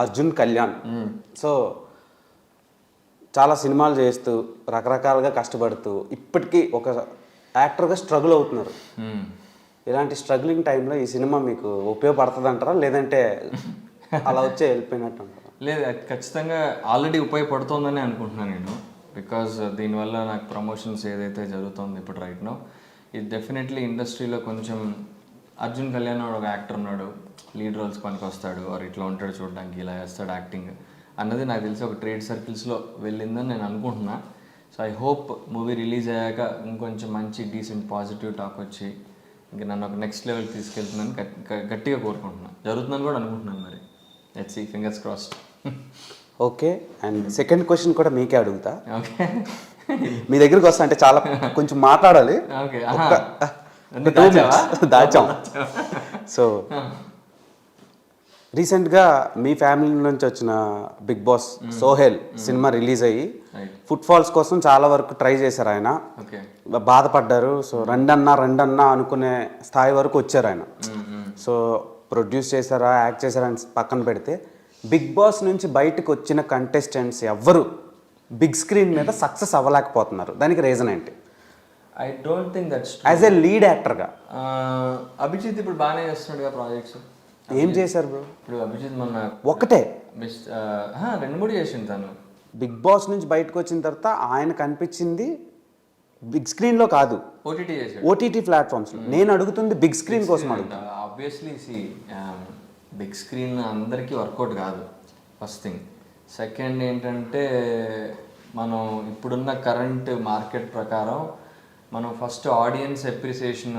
Arjun Kalyan. So చాలా సినిమాలు చేస్తూ రకరకాలుగా కష్టపడుతూ ఇప్పటికీ ఒక యాక్టర్గా స్ట్రగుల్ అవుతున్నారు. ఇలాంటి స్ట్రగ్లింగ్ టైంలో ఈ సినిమా మీకు ఉపయోగపడుతుంది అంటారా, లేదంటే అలా వచ్చే వెళ్ళిపోయినట్టు అంటారా? లేదు, అది ఖచ్చితంగా ఆల్రెడీ ఉపయోగపడుతుందని అనుకుంటున్నాను నేను. బికాజ్ దీనివల్ల నాకు ప్రమోషన్స్ ఏదైతే జరుగుతుందో ఇప్పుడు రైట్ నో, ఇది డెఫినెట్లీ ఇండస్ట్రీలో కొంచెం అర్జున్ కళ్యాణ్ ఒక యాక్టర్ ఉన్నాడు, లీడ్ రోల్స్ పనికి వస్తాడు, ఆర్ ఇట్లా ఉంటాడు చూడడానికి, ఇలా చేస్తాడు యాక్టింగ్ అన్నది నాకు తెలిసి ఒక ట్రేడ్ సర్కిల్స్లో వెళ్ళిందని నేను అనుకుంటున్నా. So I hope movie release అయ్యాక ఇంకొంచెం మంచి డీసెంట్ పాజిటివ్ టాక్ వచ్చి ఇంకా నన్ను ఒక నెక్స్ట్ లెవెల్కి తీసుకెళ్తుందని గట్టిగా కోరుకుంటున్నాను. జరుగుతుందని కూడా అనుకుంటున్నాను. మరి let's see, fingers crossed. Okay, and second question కూడా మీకే అడుగుతా. ఓకే, మీ దగ్గరికి వస్తా అంటే చాలా కొంచెం మాట్లాడాలి. ఓకే, దాచాం. సో రీసెంట్గా మీ ఫ్యామిలీ నుంచి వచ్చిన Bigg Boss Sohel cinema release అయ్యి ఫుట్ఫాల్స్ కోసం చాలా వరకు ట్రై చేశారు ఆయన, బాధపడ్డారు. సో రెండన్నా అనుకునే స్థాయి వరకు వచ్చారు ఆయన. సో ప్రొడ్యూస్ చేశారా, యాక్ట్ చేశారా అని పక్కన పెడితే బిగ్ బాస్ నుంచి బయటకు వచ్చిన కంటెస్టెంట్స్ ఎవ్వరు బిగ్ స్క్రీన్ మీద సక్సెస్ అవ్వలేకపోతున్నారు. దానికి రీజన్ ఏంటి? I don't think that's as a lead యాక్టర్గా. అభిజిత్ ఇప్పుడు బాగానే చేస్తున్నాడుగా ప్రాజెక్ట్స్. ఏం చేశారు బ్రో? ఇప్పుడు అభిజిత్ మొన్న ఒకటే 2-3 చేసింది తను. బిగ్ బాస్ నుంచి బయటకు వచ్చిన తర్వాత ఆయన కనిపించింది బిగ్ స్క్రీన్లో కాదు, ఓటీటీ చేశాడు, ఓటీటీ ప్లాట్ఫామ్స్లో. నేను అడుగుతుంది బిగ్ స్క్రీన్ కోసం అడుగుతాను. ఆబ్వియస్లీ బిగ్ స్క్రీన్ అందరికీ వర్కౌట్ కాదు, ఫస్ట్ థింగ్. సెకండ్ ఏంటంటే మనం ఇప్పుడున్న కరెంట్ మార్కెట్ ప్రకారం మనం ఫస్ట్ ఆడియన్స్ అప్రిసియేషన్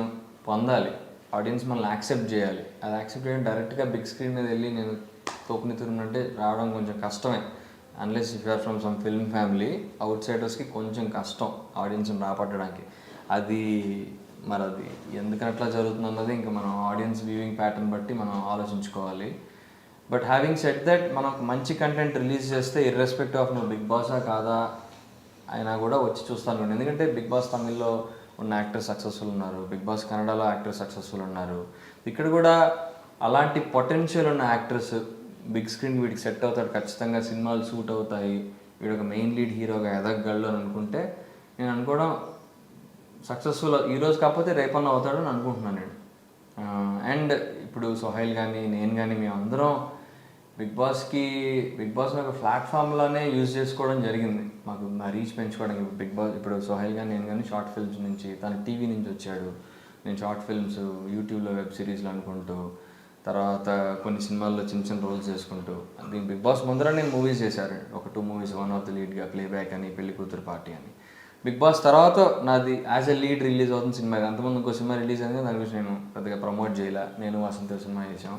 పొందాలి, ఆడియన్స్ మనల్ని యాక్సెప్ట్ చేయాలి. అది యాక్సెప్ట్ చేయడం డైరెక్ట్గా బిగ్ స్క్రీన్ మీద వెళ్ళి నేను తోపుని తిరుగునంటే రావడం కొంచెం కష్టమే. Unless if you're from some film family, అవుట్ సైడర్స్కి కొంచెం కష్టం ఆడియన్స్ని రాపట్టడానికి. అది ఎందుకని అట్లా జరుగుతుంది అన్నది ఇంకా మనం ఆడియన్స్ వ్యూయింగ్ ప్యాటర్న్ బట్టి మనం ఆలోచించుకోవాలి. బట్ హ్యావింగ్ సెట్ దట్, మనం మంచి కంటెంట్ రిలీజ్ చేస్తే ఇర్రెస్పెక్టివ్ ఆఫ్ నువ్వు బిగ్ బాసా కాదా అయినా కూడా వచ్చి చూస్తాను. ఎందుకంటే బిగ్ బాస్ తమిళ్లో ఉన్న యాక్టర్స్ సక్సెస్ఫుల్ ఉన్నారు, బిగ్ బాస్ కన్నడలో యాక్టర్స్ సక్సెస్ఫుల్ ఉన్నారు. ఇక్కడ కూడా అలాంటి పొటెన్షియల్ ఉన్న యాక్టర్స్ బిగ్ స్క్రీన్ వీడికి సెట్ అవుతాడు, ఖచ్చితంగా సినిమాలు సూట్ అవుతాయి, వీడు ఒక మెయిన్ లీడ్ హీరోగా ఎదగగలడు అని అనుకుంటే నేను అనుకోవడం సక్సెస్ఫుల్ ఈరోజు కాకపోతే రేపన్నా అవుతాడు అని అనుకుంటున్నాను నేను. అండ్ ఇప్పుడు సోహైల్ కానీ నేను కానీ మేమందరం బిగ్ బాస్ని ఒక ప్లాట్ఫామ్లోనే యూజ్ చేసుకోవడం జరిగింది, మాకు మా రీచ్ పెంచుకోవడానికి. బిగ్ బాస్ ఇప్పుడు సోహైల్ కానీ నేను కానీ షార్ట్ ఫిల్మ్స్ నుంచి, తను టీవీ నుంచి వచ్చాడు, నేను షార్ట్ ఫిల్మ్స్ యూట్యూబ్లో వెబ్ సిరీస్లు అనుకుంటూ, తర్వాత కొన్ని సినిమాల్లో చిన్న రోల్స్ చేసుకుంటూ. దీని బిగ్ బాస్ ముందర నేను మూవీస్ చేశాను, ఒక 2 మూవీస్, వన్ ఆఫ్ ది లీడ్గా ప్లేబ్యాక్ అని, పెళ్లి కూతురు పార్టీ అని. బిగ్ బాస్ తర్వాత నాది యాజ్ ఎ లీడ్ రిలీజ్ అవుతుంది సినిమా. అంతకుముందు ఇంకో సినిమా రిలీజ్ అయింది, దాని గురించి నేను పెద్దగా ప్రమోట్ చేయలే, నేను వసంత సినిమా చేసాం.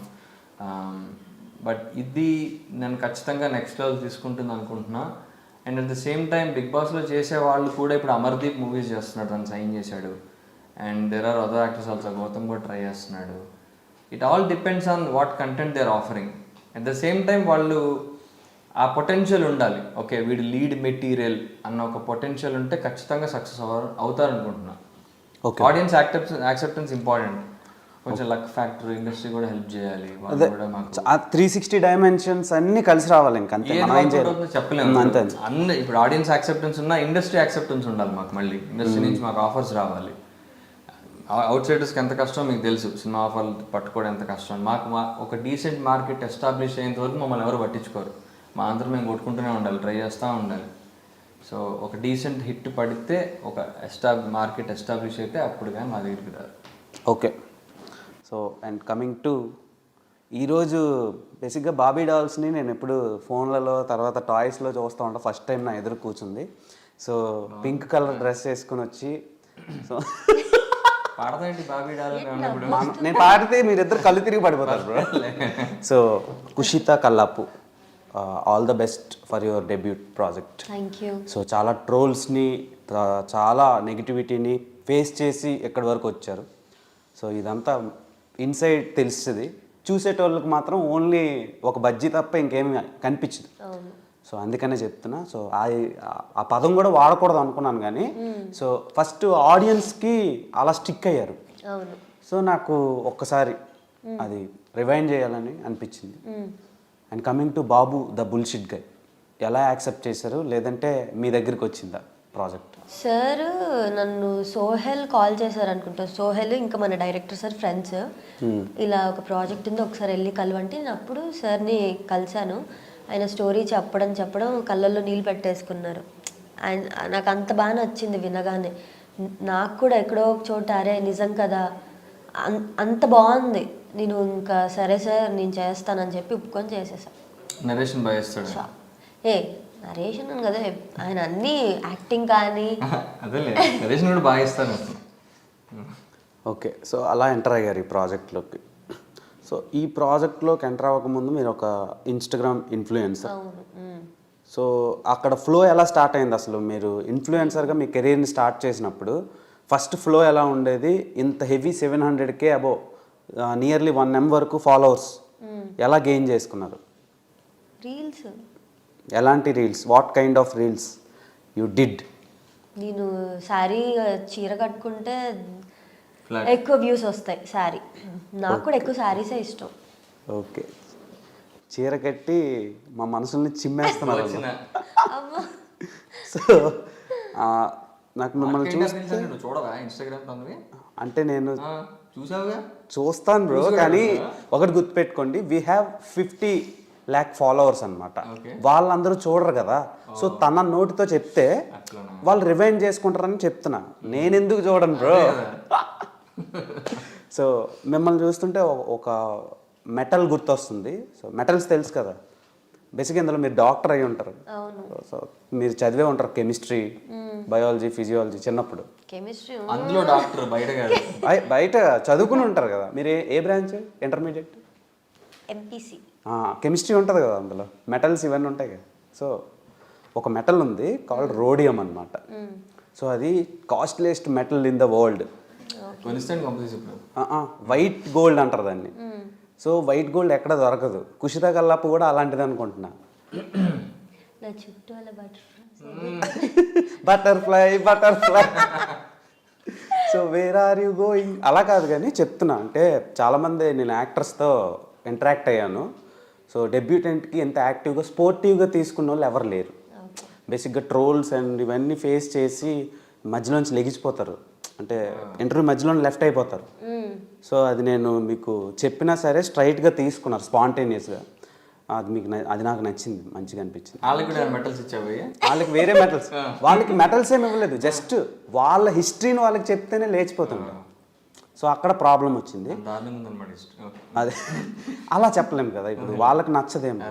బట్ ఇది నేను ఖచ్చితంగా నెక్స్ట్ లెవెల్ తీసుకుంటుంది అనుకుంటున్నా. And at the same time Bigg బాస్లో చేసే వాళ్ళు కూడా ఇప్పుడు అమర్దీప్ మూవీస్ చేస్తున్నాడు, తను సైన్ చేశాడు. And there are other actors also, Gautham కూడా ట్రై చేస్తున్నాడు. It all depends on what content they are offering. At the same time వాళ్ళు ఆ పొటెన్షియల్ ఉండాలి. ఓకే, వీడు లీడ్ మెటీరియల్ అన్న ఒక పొటెన్షియల్ ఉంటే ఖచ్చితంగా సక్సెస్ అవుతారు అనుకుంటున్నా. ఆడియన్స్ యాక్సెప్టెన్స్ ఇంపార్టెంట్, కొంచెం లక్ ఫ్యాక్టర్, ఇండస్ట్రీ కూడా హెల్ప్ చేయాలి. 360 డైమెన్షన్స్ అన్ని కలిసి రావాలి. ఇంకా చెప్పలేము అన్ని. ఇప్పుడు ఆడియన్స్ యాక్సెప్టెన్స్ ఉన్నా ఇండస్ట్రీ యాక్సెప్టెన్స్ ఉండాలి మాకు. మళ్ళీ ఇండస్ట్రీ నుంచి మాకు ఆఫర్స్ రావాలి. అవుట్ సైడర్స్కి ఎంత కష్టం మీకు తెలుసు, సినిమా ఆఫర్లు పట్టుకోవడం ఎంత కష్టం. మాకు ఒక డీసెంట్ మార్కెట్ ఎస్టాబ్లిష్ అయ్యేంత వరకు మమ్మల్ని ఎవరు పట్టించుకోరు. మా అందరం మేము కొట్టుకుంటూనే ఉండాలి, ట్రై చేస్తూ ఉండాలి. సో ఒక డీసెంట్ హిట్ పడితే, ఒక మార్కెట్ ఎస్టాబ్లిష్ అయితే అప్పుడు కానీ మా దగ్గరికి రాదు. Okay, so and coming to ఈరోజు బేసిక్గా బాబీ డాల్స్ని నేను ఎప్పుడు ఫోన్లలో తర్వాత టాయ్స్లో చూస్తూ ఉంటాను. ఫస్ట్ టైం నా ఎదురు కూర్చుంది. సో పింక్ కలర్ డ్రెస్ వేసుకుని వచ్చి, సో పాడతాండి బాబీ డాల్, నేను పాడితే మీరిద్దరు కళ్ళు తిరిగి పడిపోతారు bro. So Kushitha Kallapu, all the best for your debut project. So చాలా ట్రోల్స్ని, చాలా నెగిటివిటీని ఫేస్ చేసి ఎక్కడి వరకు వచ్చారు. సో ఇదంతా ఇన్సైడ్ తెలుస్తుంది, చూసేటోళ్ళకి మాత్రం ఓన్లీ ఒక బజ్జీ తప్ప ఇంకేమి కనిపించదు. సో అందుకనే చెప్తున్నా. సో ఆ పదం కూడా వాడకూడదు అనుకున్నాను కానీ, సో ఫస్ట్ ఆడియన్స్కి అలా స్టిక్ అయ్యారు. సో నాకు ఒక్కసారి అది రివైండ్ చేయాలని అనిపించింది. And coming to Babu the bullshit గై, ఎలా యాక్సెప్ట్ చేశారు, లేదంటే మీ దగ్గరికి వచ్చిందా ప్రాజెక్ట్? సార్ నన్ను సోహెల్ కాల్ చేశారు అనుకుంటా. సోహెల్ ఇంకా మన డైరెక్టర్ సార్ ఫ్రెండ్స్, ఇలా ఒక ప్రాజెక్ట్ ఉంది ఒకసారి వెళ్ళి కలవంటే నేను అప్పుడు సార్ని కలిశాను. ఆయన స్టోరీ చెప్పడం కళ్ళల్లో నీళ్ళు పెట్టేసుకున్నారు. అండ్ నాకు అంత బాగా నచ్చింది వినగానే. నాకు కూడా ఎక్కడో ఒక చోట అరే నిజం కదా అంత బాగుంది. నేను ఇంకా సరే సార్ నేను చేస్తానని చెప్పి ఒప్పుకొని చేసేసాను. నరేషన్ బాగా చేస్తాడు. నరేషన్ అని కదా ఆయన అన్ని యాక్టింగ్ కానీ అదేలే నరేషన్ కూడా బాగా ఇస్తాను. ఓకే, సో అలా ఎంటర్ అయ్యారు ఈ ప్రాజెక్ట్లోకి. సో ఈ ప్రాజెక్ట్లోకి ఎంటర్ అవ్వకముందు మీరు ఒక ఇన్స్టాగ్రామ్ ఇన్ఫ్లుయెన్సర్. సో అక్కడ ఫ్లో ఎలా స్టార్ట్ అయింది అసలు? మీరు ఇన్ఫ్లుయెన్సర్గా మీ కెరీర్ని స్టార్ట్ చేసినప్పుడు ఫస్ట్ ఫ్లో ఎలా ఉండేది? ఇంత heavy 700K above, nearly 1 M వరకు ఫాలోవర్స్ ఎలా గెయిన్ చేసుకున్నారు? రీల్స్. ఎలాంటి reels? What kind of reels you did? నేను శారీ చీర కట్టుకుంటే ఎక్కువ వ్యూస్ వస్తాయి. శారీ నాకు కూడా ఎక్కువ శారీసే ఇష్టం. ఓకే, చీర కట్టి మా మనసుల్ని చిమ్మేస్తున్నారు. సో నాకు మిమ్మల్ని చూస్తే చూడవా ఇన్స్టాగ్రామ్? అంటే నేను చూసావుగా, చూస్తాను బ్రో, కానీ ఒకటి గుర్తుపెట్టుకోండి, వీ హ్యావ్ 50 lakh ఫాలోవర్స్ అనమాట. వాళ్ళందరూ చూడరు కదా. సో తన నోటితో చెప్తే వాళ్ళు రివైండ్ చేసుకుంటారని చెప్తున్నా. నేను ఎందుకు చూడను బ్రో? సో మిమ్మల్ని చూస్తుంటే ఒక మెటల్ గుర్తొస్తుంది. సో మెటల్స్ తెలుసు కదా, బేసిక్గా ఇందులో మీరు డాక్టర్ అయి ఉంటారు. సో మీరు చదివే ఉంటారు కెమిస్ట్రీ, బయాలజీ, ఫిజియాలజీ చిన్నప్పుడు. కెమిస్ట్రీ అందులో డాక్టర్, బయట కాదు. బయట చదువుకుని ఉంటారు కదా. మీరు ఏ బ్రాంచ్? Intermediate MPC. కెమిస్ట్రీ ఉంటుంది కదా, అందులో మెటల్స్ ఇవన్నీ ఉంటాయి కదా. సో ఒక మెటల్ ఉంది కాల్డ్ రోడియం అనమాట. సో అది costliest metal in the world. White gold అంటారు దాన్ని. సో వైట్ గోల్డ్ ఎక్కడ దొరకదు. కుషిత కల్లాపు కూడా అలాంటిది అనుకుంటున్నా. నా చుట్టూ అలా butterfly. So where are you going అలా కాదు కానీ చెప్తున్నా. అంటే చాలామంది నేను యాక్టర్స్తో ఇంటరాక్ట్ అయ్యాను. సో డెబ్యూటెంట్కి ఎంత యాక్టివ్గా స్పోర్టివ్గా తీసుకున్న వాళ్ళు ఎవరు లేరు. బేసిక్గా ట్రోల్స్ అండ్ ఇవన్నీ ఫేస్ చేసి మధ్యలోంచి లెగిసిపోతారు. అంటే ఇంటర్వ్యూ మధ్యలో లెఫ్ట్ అయిపోతారు. సో అది నేను మీకు చెప్పినా సరే స్ట్రైట్గా తీసుకున్నారు స్పాంటేనియస్గా. అది మీకు అది నాకు నచ్చింది, మంచిగా అనిపించింది. వాళ్ళకి వేరే మెటల్స్, వాళ్ళకి మెటల్స్ ఏమి ఇవ్వలేదు, జస్ట్ వాళ్ళ హిస్టరీని వాళ్ళకి చెప్తేనే లేచిపోతుంది. సో అక్కడ ప్రాబ్లం వచ్చింది. అదే అలా చెప్పలేము కదా. ఇప్పుడు వాళ్ళకి నచ్చదేమో,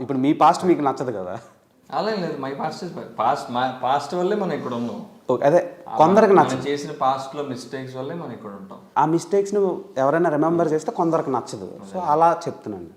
ఇప్పుడు మీ పాస్ట్ మీకు నచ్చదు కదా. అలా లేదు, మై పాస్ట్ వల్లే మనం ఇక్కడ ఉన్నాం. అదే కొందరికి నచ్చదు. చేసిన పాస్ట్లో మిస్టేక్స్ వల్లే మనం ఇక్కడ ఉంటాం. ఆ మిస్టేక్స్ను ఎవరైనా రిమెంబర్ చేస్తే కొందరికి నచ్చదు. సో అలా చెప్తున్నాను.